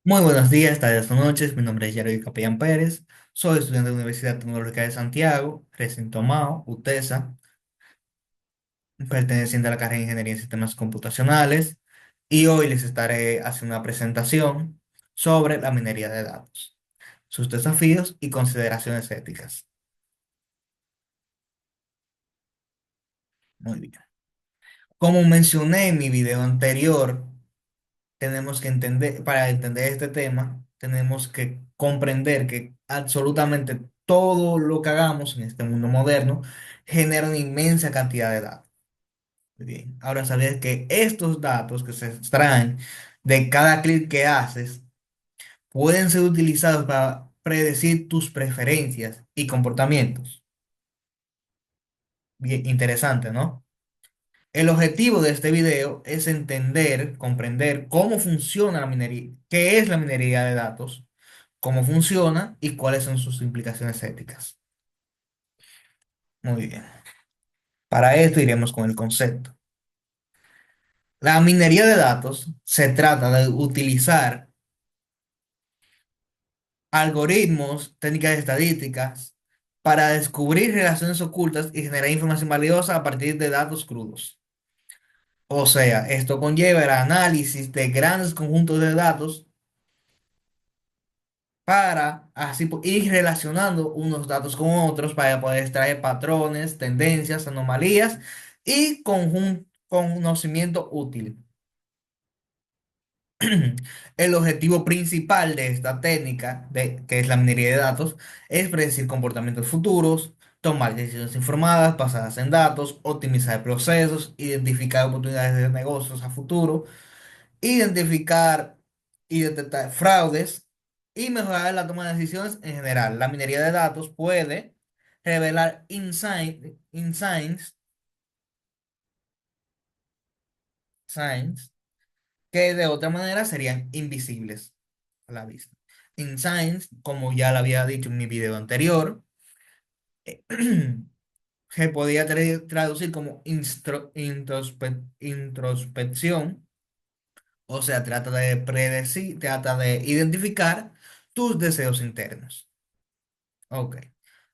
Muy buenos días, tardes o noches. Mi nombre es Yaroy Capellán Pérez. Soy estudiante de la Universidad Tecnológica de Santiago, recinto Mao, UTESA, perteneciente a la carrera de Ingeniería en Sistemas Computacionales. Y hoy les estaré haciendo una presentación sobre la minería de datos, sus desafíos y consideraciones éticas. Muy bien. Como mencioné en mi video anterior, tenemos que entender, para entender este tema, tenemos que comprender que absolutamente todo lo que hagamos en este mundo moderno genera una inmensa cantidad de datos. Muy bien. Ahora, ¿sabías que estos datos que se extraen de cada clic que haces pueden ser utilizados para predecir tus preferencias y comportamientos? Bien, interesante, ¿no? El objetivo de este video es entender, comprender cómo funciona la minería, qué es la minería de datos, cómo funciona y cuáles son sus implicaciones éticas. Muy bien. Para esto iremos con el concepto. La minería de datos se trata de utilizar algoritmos, técnicas estadísticas para descubrir relaciones ocultas y generar información valiosa a partir de datos crudos. O sea, esto conlleva el análisis de grandes conjuntos de datos para así ir relacionando unos datos con otros para poder extraer patrones, tendencias, anomalías y conocimiento útil. El objetivo principal de esta técnica, que es la minería de datos, es predecir comportamientos futuros, tomar decisiones informadas basadas en datos, optimizar procesos, identificar oportunidades de negocios a futuro, identificar y detectar fraudes y mejorar la toma de decisiones en general. La minería de datos puede revelar insights que de otra manera serían invisibles a la vista. Insights, como ya lo había dicho en mi video anterior, se podía traducir como introspección. O sea, trata de predecir, trata de identificar tus deseos internos. Ok.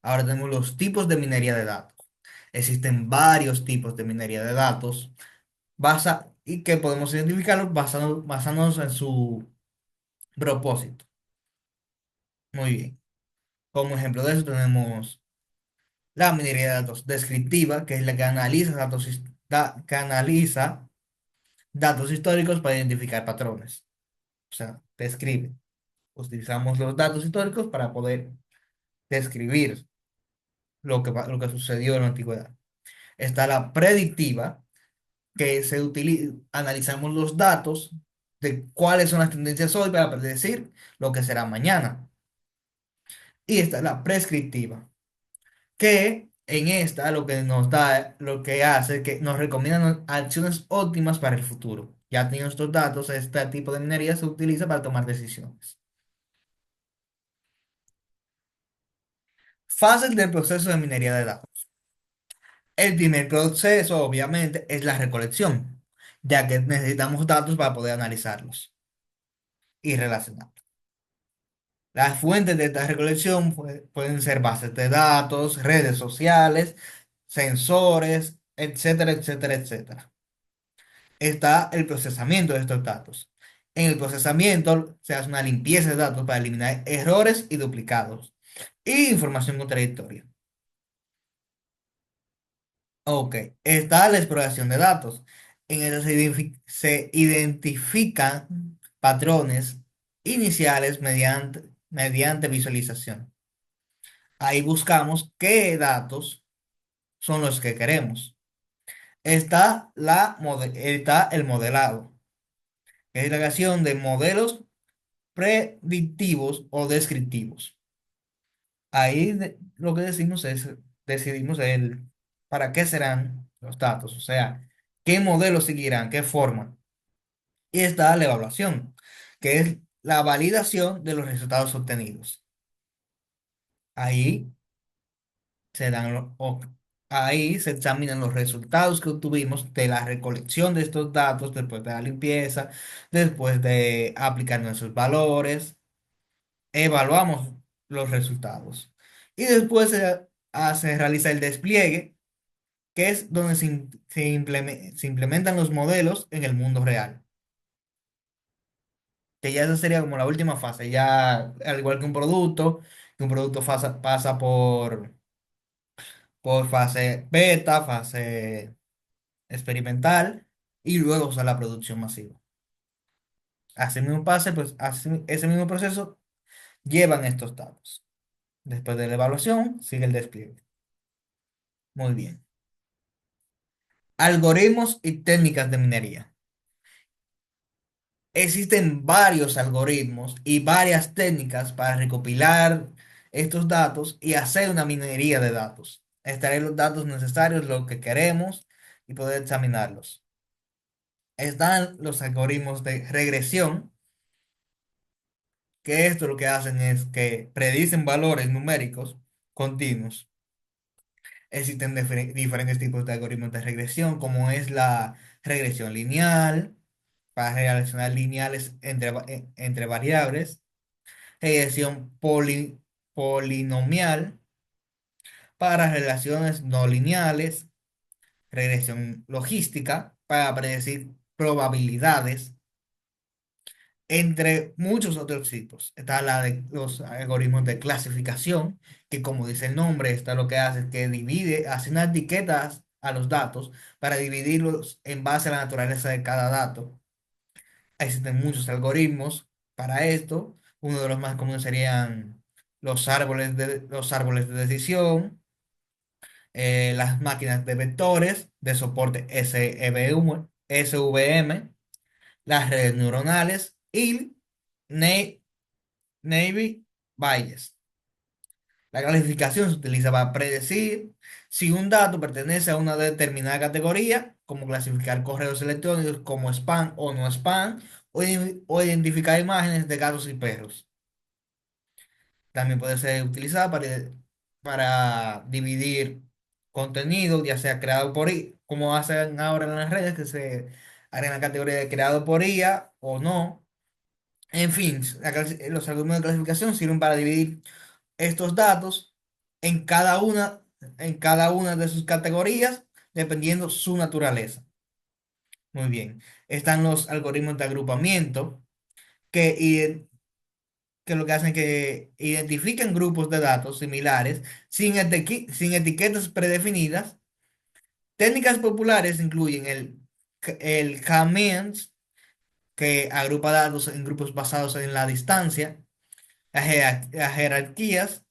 Ahora tenemos los tipos de minería de datos. Existen varios tipos de minería de datos y que podemos identificarlos basándonos en su propósito. Muy bien. Como ejemplo de eso tenemos la minería de datos descriptiva, que es la que analiza que analiza datos históricos para identificar patrones. O sea, describe. Utilizamos los datos históricos para poder describir lo que sucedió en la antigüedad. Está la predictiva, que analizamos los datos de cuáles son las tendencias hoy para predecir lo que será mañana. Y está la prescriptiva, que en esta lo que nos da, lo que hace es que nos recomiendan acciones óptimas para el futuro. Ya teniendo estos datos, este tipo de minería se utiliza para tomar decisiones. Fases del proceso de minería de datos. El primer proceso, obviamente, es la recolección, ya que necesitamos datos para poder analizarlos y relacionar. Las fuentes de esta recolección pueden ser bases de datos, redes sociales, sensores, etcétera, etcétera, etcétera. Está el procesamiento de estos datos. En el procesamiento se hace una limpieza de datos para eliminar errores y duplicados y información contradictoria. Ok, está la exploración de datos. En ella se identifican patrones iniciales mediante visualización. Ahí buscamos qué datos son los que queremos. Está el modelado, que es la creación de modelos predictivos o descriptivos. Ahí lo que decidimos para qué serán los datos, o sea, qué modelo seguirán, qué forma. Y está la evaluación, que es la validación de los resultados obtenidos. Ahí se dan, Ahí se examinan los resultados que obtuvimos de la recolección de estos datos después de la limpieza, después de aplicar nuestros valores, evaluamos los resultados. Y después se realiza el despliegue, que es donde se implementan los modelos en el mundo real. Que ya esa sería como la última fase, ya al igual que un producto pasa por fase beta, fase experimental y luego a la producción masiva. Así mismo pase, pues ese mismo proceso llevan estos datos. Después de la evaluación, sigue el despliegue. Muy bien. Algoritmos y técnicas de minería. Existen varios algoritmos y varias técnicas para recopilar estos datos y hacer una minería de datos. Extraer los datos necesarios, lo que queremos y poder examinarlos. Están los algoritmos de regresión, que esto lo que hacen es que predicen valores numéricos continuos. Existen diferentes tipos de algoritmos de regresión, como es la regresión lineal, para relacionar lineales entre variables, regresión polinomial, para relaciones no lineales, regresión logística, para predecir probabilidades entre muchos otros tipos. Está la de los algoritmos de clasificación, que como dice el nombre, está lo que hace es que divide, hace unas etiquetas a los datos para dividirlos en base a la naturaleza de cada dato. Existen muchos algoritmos para esto. Uno de los más comunes serían los árboles de decisión, las máquinas de vectores de soporte SVM, las redes neuronales y Ne- Navy Bayes. La clasificación se utiliza para predecir si un dato pertenece a una determinada categoría, como clasificar correos electrónicos como spam o no spam, o identificar imágenes de gatos y perros. También puede ser utilizada para dividir contenido, ya sea creado por IA, como hacen ahora en las redes, que se agregan la categoría de creado por IA o no. En fin, los algoritmos de clasificación sirven para dividir estos datos en cada una, en cada una de sus categorías, dependiendo su naturaleza. Muy bien. Están los algoritmos de agrupamiento, que, ide- que lo que hacen es que identifican grupos de datos similares sin etiquetas predefinidas. Técnicas populares incluyen el K-means, que agrupa datos en grupos basados en la distancia, las jerarquías,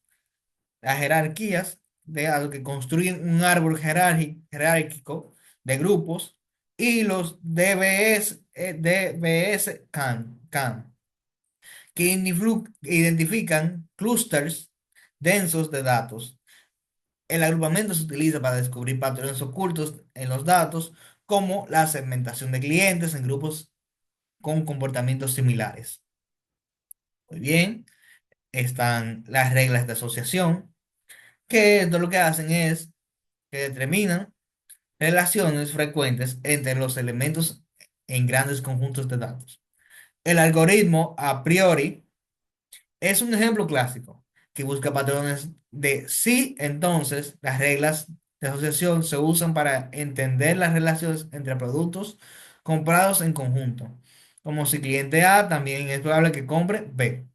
de datos que construyen un árbol jerárquico de grupos, y los DBS CAN, que identifican clústeres densos de datos. El agrupamiento se utiliza para descubrir patrones ocultos en los datos, como la segmentación de clientes en grupos con comportamientos similares. Muy bien, están las reglas de asociación, que esto lo que hacen es que determinan relaciones frecuentes entre los elementos en grandes conjuntos de datos. El algoritmo a priori es un ejemplo clásico que busca patrones de sí. Entonces, las reglas de asociación se usan para entender las relaciones entre productos comprados en conjunto, como si cliente A también es probable que compre B.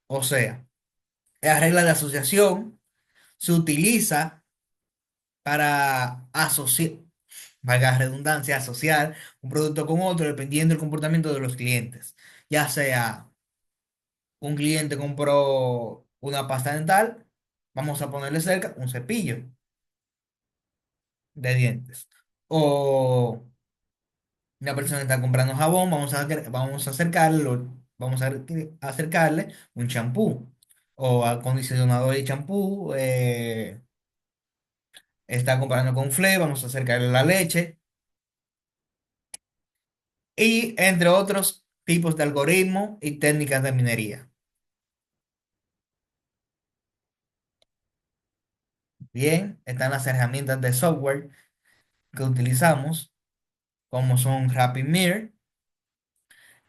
O sea, la regla de asociación se utiliza para asociar, valga la redundancia, asociar un producto con otro dependiendo del comportamiento de los clientes. Ya sea un cliente compró una pasta dental, vamos a ponerle cerca un cepillo de dientes. O una persona está comprando jabón, vamos a acercarle un champú o acondicionador y champú. Está comprando con Fle, vamos a acercarle la leche, y entre otros tipos de algoritmos y técnicas de minería. Bien, están las herramientas de software que utilizamos, como son RapidMir.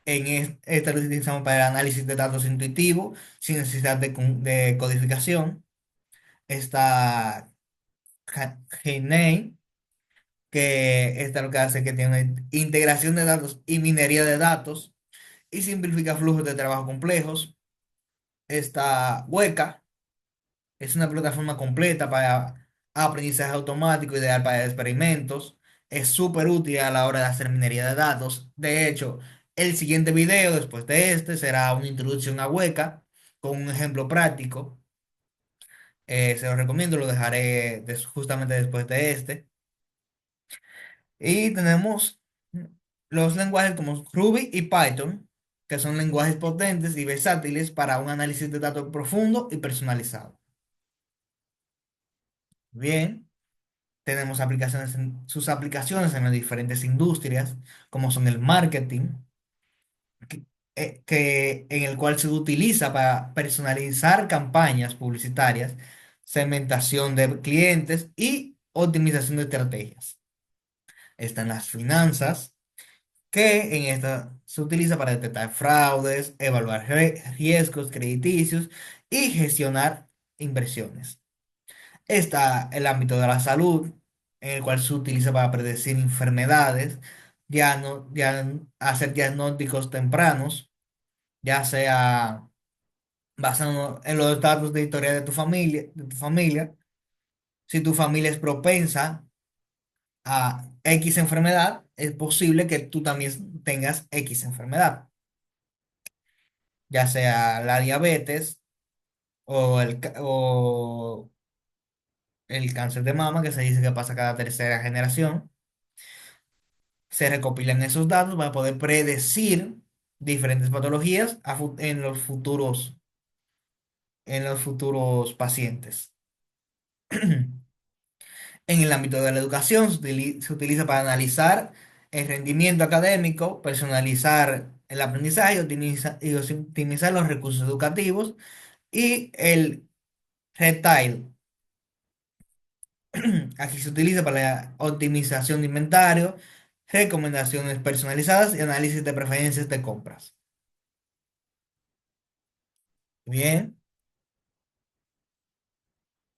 Esta lo utilizamos para el análisis de datos intuitivo, sin necesidad de codificación. Está Knane, que esta lo que hace es que tiene integración de datos y minería de datos y simplifica flujos de trabajo complejos. Está Weka, es una plataforma completa para aprendizaje automático, ideal para experimentos. Es súper útil a la hora de hacer minería de datos. De hecho, el siguiente video después de este será una introducción a Weka con un ejemplo práctico. Se lo recomiendo, lo dejaré justamente después de este. Y tenemos los lenguajes como Ruby y Python, que son lenguajes potentes y versátiles para un análisis de datos profundo y personalizado. Bien. Tenemos sus aplicaciones en las diferentes industrias, como son el marketing, que, en el cual se utiliza para personalizar campañas publicitarias, segmentación de clientes y optimización de estrategias. Están las finanzas, que en esta se utiliza para detectar fraudes, evaluar riesgos crediticios y gestionar inversiones. Está el ámbito de la salud, en el cual se utiliza para predecir enfermedades, hacer diagnósticos tempranos, ya sea basado en los datos de historia de tu familia. Si tu familia es propensa a X enfermedad, es posible que tú también tengas X enfermedad, ya sea la diabetes o el cáncer de mama, que se dice que pasa cada tercera generación. Se recopilan esos datos para poder predecir diferentes patologías en los futuros pacientes. En el ámbito de la educación se utiliza para analizar el rendimiento académico, personalizar el aprendizaje y optimizar los recursos educativos. Y el retail, aquí se utiliza para la optimización de inventario, recomendaciones personalizadas y análisis de preferencias de compras. Bien.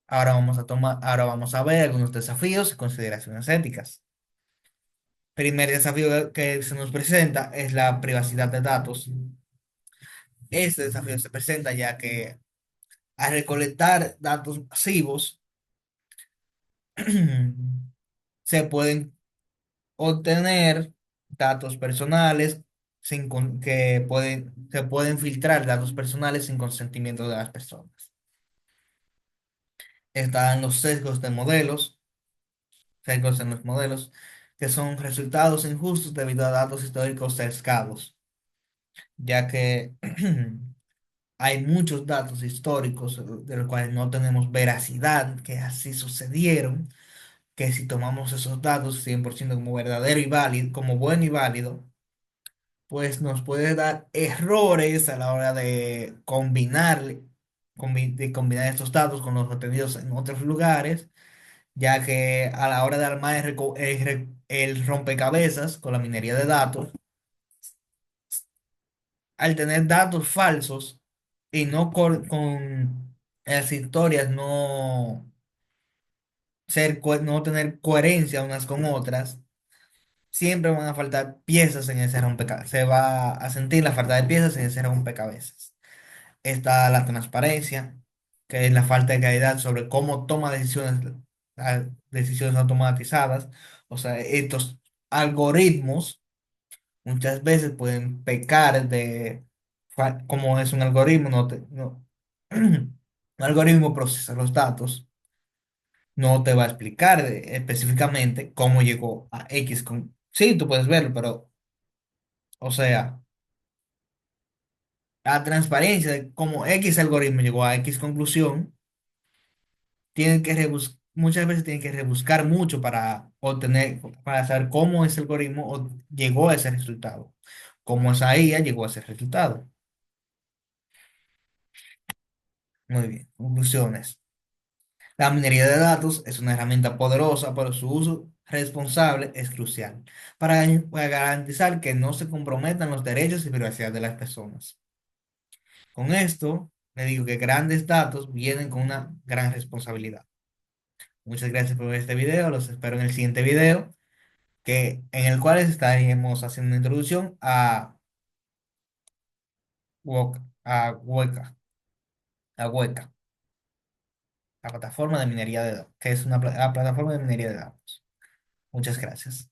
Ahora vamos a ver algunos desafíos y consideraciones éticas. Primer desafío que se nos presenta es la privacidad de datos. Este desafío se presenta ya que al recolectar datos masivos, se pueden obtener datos personales se pueden filtrar datos personales sin consentimiento de las personas. Están los sesgos en los modelos, que son resultados injustos debido a datos históricos sesgados, ya que hay muchos datos históricos de los cuales no tenemos veracidad, que así sucedieron, que si tomamos esos datos 100% como verdadero y válido, como bueno y válido, pues nos puede dar errores a la hora de combinar estos datos con los obtenidos en otros lugares, ya que a la hora de armar el rompecabezas con la minería de datos, al tener datos falsos y no con las historias no tener coherencia unas con otras, siempre van a faltar piezas en ese rompecabezas. Se va a sentir la falta de piezas en ese rompecabezas. Está la transparencia, que es la falta de claridad sobre cómo toma decisiones automatizadas. O sea, estos algoritmos muchas veces pueden pecar como es un algoritmo, un algoritmo procesa los datos, no te va a explicar específicamente cómo llegó a X. Sí, tú puedes verlo, pero, o sea, la transparencia de cómo X algoritmo llegó a X conclusión, muchas veces tienen que rebuscar mucho para saber cómo ese algoritmo llegó a ese resultado, cómo esa IA llegó a ese resultado. Muy bien, conclusiones. La minería de datos es una herramienta poderosa, pero su uso responsable es crucial para garantizar que no se comprometan los derechos y privacidad de las personas. Con esto, le digo que grandes datos vienen con una gran responsabilidad. Muchas gracias por ver este video, los espero en el siguiente video, en el cual estaremos haciendo una introducción a Weka, la plataforma de minería de datos, que es una plataforma de minería de datos. Muchas gracias.